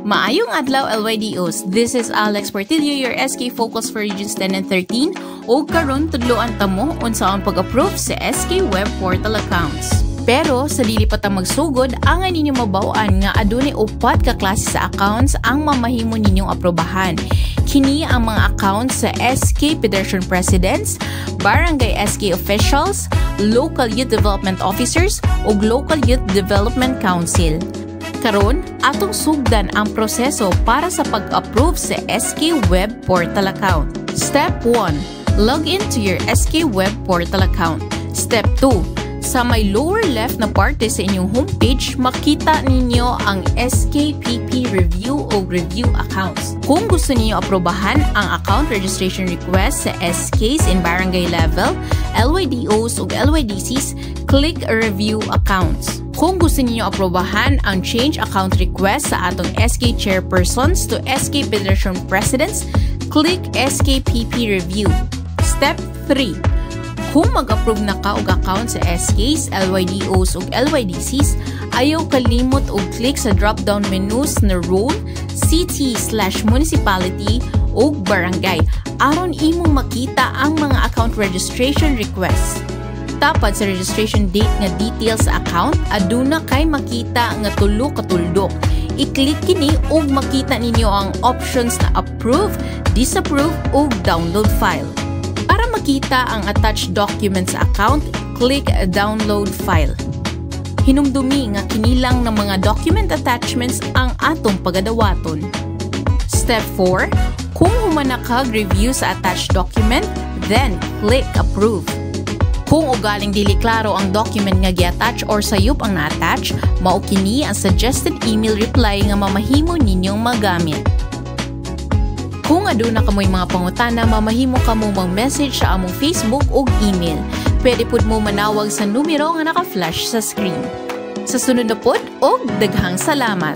Maayong adlaw LYDOs. This is Alex Portillo, your SK Focus for Regions 10 and 13. O karon tudloan ta mo unsaon pag-approve sa SK Web Portal accounts. Pero sa dili pa ta magsugod, ang ninyo mabaw-an nga adunay upat ka klase sa accounts ang mamahimo ninyong aprobahan. Kini ang mga accounts sa SK Federation Presidents, Barangay SK Officials, Local Youth Development Officers, ug Local Youth Development Council. Karon, atong sugdan ang proseso para sa pag-approve sa SK Web Portal account. Step 1. Log in to your SK Web Portal account. Step 2. Sa may lower left na parte sa inyong homepage, makita ninyo ang SKPP Review o Review Accounts. Kung gusto niyo aprobahan ang account registration request sa SKs in barangay level, LYDOs o LYDCs, click Review Accounts. Kung gusto niyo aprobahan ang change account request sa atong SK Chairpersons to SK Federation Presidents, click SKPP Review. Step 3. Kung mag-approve na ka og account sa SKs, LYDOs ug LYDCs, ayaw kalimot og click sa drop-down menus na role, city/municipality ug barangay aron imong makita ang mga account registration requests. Dapat sa registration date nga details sa account, aduna kay makita nga tulo ka tuldok. I-click kini ug makita ninyo ang options na approve, disapprove ug download file. Para makita ang attached documents sa account, click download file. Hinumdumi nga kinilang ng mga document attachments ang atong pagadawaton. Step 4. Kung humana ka review sa attached document, then click approve. Kung ugaling dili klaro ang document nga gi-attach or sayop ang na-attach, mao kini ang suggested email reply nga mamahimo ninyong magamit. Kung aduna kamoy mga pangutana, mamahimo kamo mag-message sa among Facebook ug email. Pwede pud mo manawag sa numero nga naka-flash sa screen. Sa sunod na pod og daghang salamat.